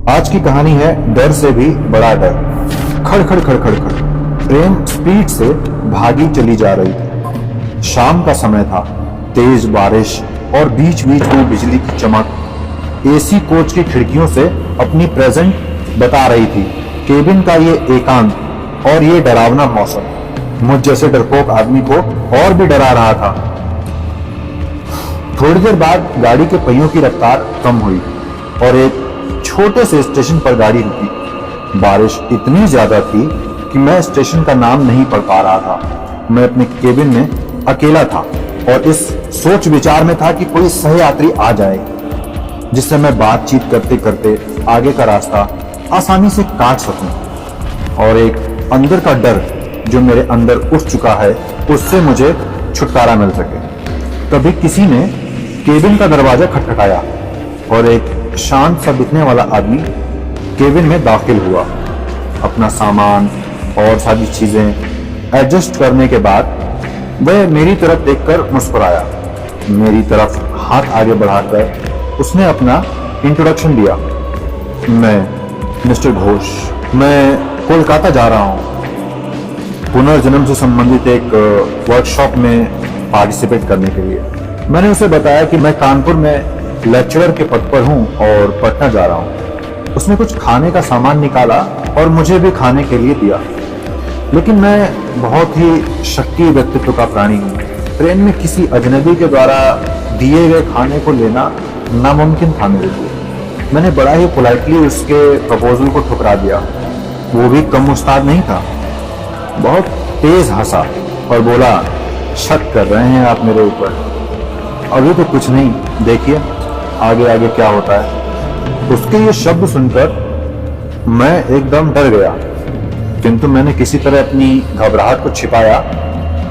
आज की कहानी है डर से भी बड़ा डर। खड़ खड़ खड़ खड़ खड़ ट्रेन स्पीड से भागी चली जा रही थी। शाम का समय था। तेज बारिश और बीच बीच में बिजली की चमक एसी कोच की खिड़कियों से अपनी प्रेजेंट बता रही थी। केबिन का ये एकांत और ये डरावना मौसम मुझ जैसे डरपोक आदमी को और भी डरा रहा था। थोड़ी देर बाद गाड़ी के पहियों की रफ्तार कम हुई और एक छोटे से स्टेशन पर गाड़ी रुकी। बारिश इतनी ज्यादा थी कि मैं स्टेशन का नाम नहीं पढ़ पा रहा था। मैं अपने केबिन में अकेला था और इस सोच विचार में था कि कोई सहयात्री आ जाए जिससे मैं बातचीत करते करते आगे का रास्ता आसानी से काट सकूं। और एक अंदर का डर जो मेरे अंदर उठ चुका है उससे मुझे छुटकारा मिल सके। तभी किसी ने केबिन का दरवाजा खटखटाया और एक शांत सा दिखने वाला आदमी केबिन में दाखिल हुआ। अपना सामान और सारी चीजें एडजस्ट करने के बाद वह मेरी तरफ देखकर मुस्कुराया। मेरी तरफ हाथ आगे बढ़ाकर उसने अपना इंट्रोडक्शन दिया। मैं मिस्टर घोष, मैं कोलकाता जा रहा हूँ पुनर्जन्म से संबंधित एक वर्कशॉप में पार्टिसिपेट करने के लिए। मैंने उसे बताया कि मैं कानपुर में लेक्चरर के पद पर हूँ और पटना जा रहा हूँ। उसने कुछ खाने का सामान निकाला और मुझे भी खाने के लिए दिया। लेकिन मैं बहुत ही शक्की व्यक्तित्व का प्राणी हूँ। ट्रेन में किसी अजनबी के द्वारा दिए गए खाने को लेना नामुमकिन था मेरे लिए। मैंने बड़ा ही पोलाइटली उसके प्रपोजल को ठुकरा दिया। वो भी कम उस्ताद नहीं था। बहुत तेज हंसा और बोला, शक कर रहे हैं आप मेरे ऊपर? अभी तो कुछ नहीं, देखिए आगे आगे क्या होता है। उसके ये शब्द सुनकर मैं एकदम डर गया, किंतु मैंने किसी तरह अपनी घबराहट को छिपाया।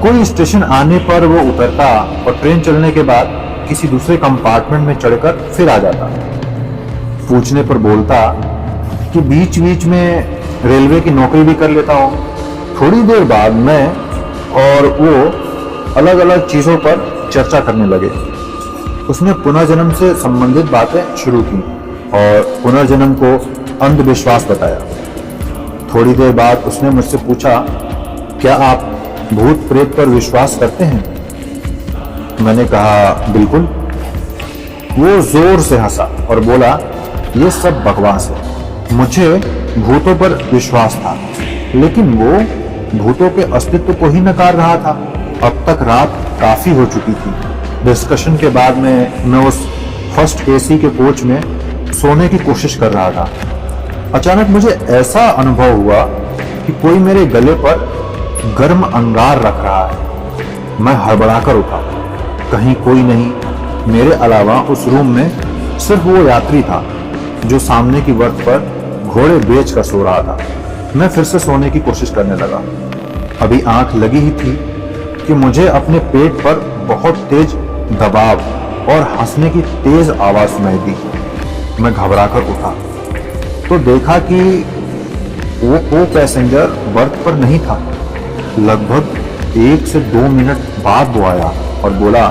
कोई स्टेशन आने पर वो उतरता और ट्रेन चलने के बाद किसी दूसरे कंपार्टमेंट में चढ़कर फिर आ जाता। पूछने पर बोलता कि बीच बीच में रेलवे की नौकरी भी कर लेता हूँ। थोड़ी देर बाद मैं और वो अलग अलग चीजों पर चर्चा करने लगे। उसने पुनर्जन्म से संबंधित बातें शुरू की और पुनर्जन्म को अंधविश्वास बताया। थोड़ी देर बाद उसने मुझसे पूछा, क्या आप भूत प्रेत पर विश्वास करते हैं? मैंने कहा, बिल्कुल। वो जोर से हंसा और बोला, ये सब बकवास है। मुझे भूतों पर विश्वास था, लेकिन वो भूतों के अस्तित्व को ही नकार रहा था। अब तक रात काफी हो चुकी थी। डिस्कशन के बाद में मैं उस फर्स्ट एसी के कोच में सोने की कोशिश कर रहा था। अचानक मुझे ऐसा अनुभव हुआ कि कोई मेरे गले पर गर्म अंगार रख रहा है। मैं हड़बड़ाकर उठा। कहीं कोई नहीं, मेरे अलावा उस रूम में सिर्फ वो यात्री था जो सामने की बर्थ पर घोड़े बेच कर सो रहा था। मैं फिर से सोने की कोशिश करने लगा। अभी आंख लगी ही थी कि मुझे अपने पेट पर बहुत तेज दबाव और हंसने की तेज आवाज सुनाई दी। मैं घबराकर उठा तो देखा कि वो को पैसेंजर बर्थ पर नहीं था। लगभग 1 से 2 मिनट बाद वो आया और बोला,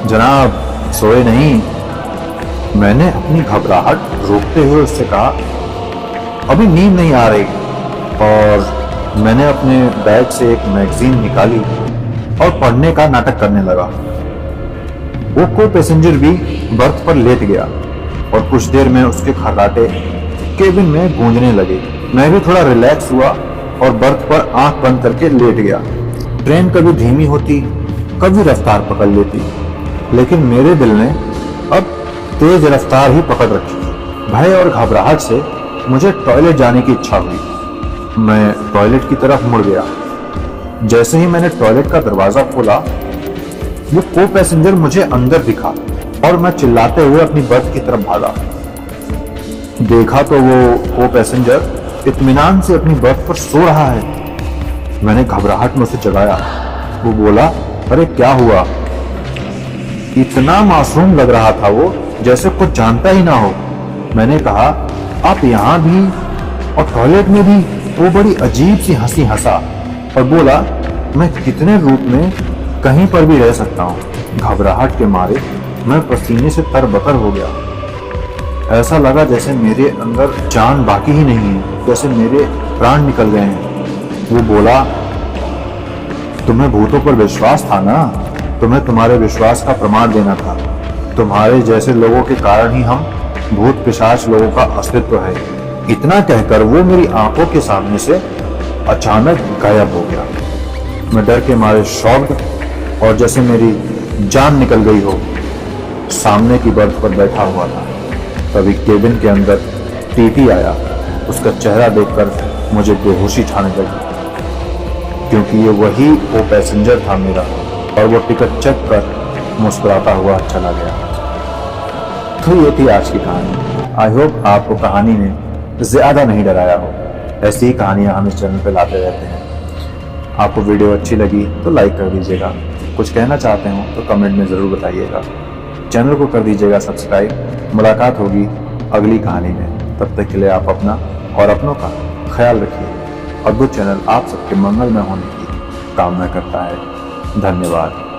जनाब सोए नहीं? मैंने अपनी घबराहट रोकते हुए उससे कहा, अभी नींद नहीं आ रही। और मैंने अपने बैग से एक मैगजीन निकाली और पढ़ने का नाटक करने लगा। वो को पैसेंजर भी बर्थ पर लेट गया और कुछ देर में उसके खर्राटे केबिन में गूंजने लगे। मैं भी थोड़ा रिलैक्स हुआ और बर्थ पर आंख बंद करके लेट गया। ट्रेन कभी धीमी होती, कभी रफ्तार पकड़ लेती, लेकिन मेरे दिल ने अब तेज रफ्तार ही पकड़ रखी। भय और घबराहट से मुझे टॉयलेट जाने की इच्छा हुई। मैं टॉयलेट की तरफ मुड़ गया। जैसे ही मैंने टॉयलेट का दरवाजा खोला, वो को पैसेंजर मुझे अंदर दिखा और मैं चिल्लाते हुए अपनी बर्थ की तरफ भागा। देखा तो वो को पैसेंजर इत्मीनान से अपनी बर्थ पर सो रहा है। मैंने घबराहट में उसे जगाया। वो बोला, अरे क्या हुआ? इतना मासूम लग रहा था वो, जैसे कुछ जानता ही ना हो। मैंने कहा, आप यहाँ भी और टॉयलेट में भी? वो बड़ी अजीब सी हंसी हंसा और बोला, मैं कितने रूप में कहीं पर भी रह सकता हूँ। घबराहट के मारे मैं पसीने से तरबतर हो गया। ऐसा लगा जैसे मेरे अंदर जान बाकी ही नहीं है, जैसे मेरे प्राण निकल गए हैं। वो बोला, तुम्हें भूतों पर विश्वास था ना, तुम्हें तुम्हारे विश्वास का प्रमाण देना था। तुम्हारे जैसे लोगों के कारण ही हम भूत पिशाच लोगों का अस्तित्व है। इतना कहकर वो मेरी आंखों के सामने से अचानक गायब हो गया। मैं डर के मारे शॉक्ड और जैसे मेरी जान निकल गई हो, सामने की बर्थ पर बैठा हुआ था। तभी केबिन के अंदर टीटी आया। उसका चेहरा देखकर मुझे बेहोशी छाने लगी, क्योंकि ये वही वो पैसेंजर था मेरा, और वो टिकट चेक कर मुस्कुराता हुआ चला गया। तो ये थी आज की कहानी। आई होप आपको कहानी ने ज्यादा नहीं डराया हो। ऐसी ही कहानियां हम इस चैनल पे लाते रहते हैं। आपको वीडियो अच्छी लगी तो लाइक कर दीजिएगा, कुछ कहना चाहते हो तो कमेंट में ज़रूर बताइएगा। चैनल को कर दीजिएगा सब्सक्राइब। मुलाकात होगी अगली कहानी में। तब तक के लिए आप अपना और अपनों का ख्याल रखिए। अद्भुत चैनल आप सबके मंगल में होने की कामना करता है। धन्यवाद।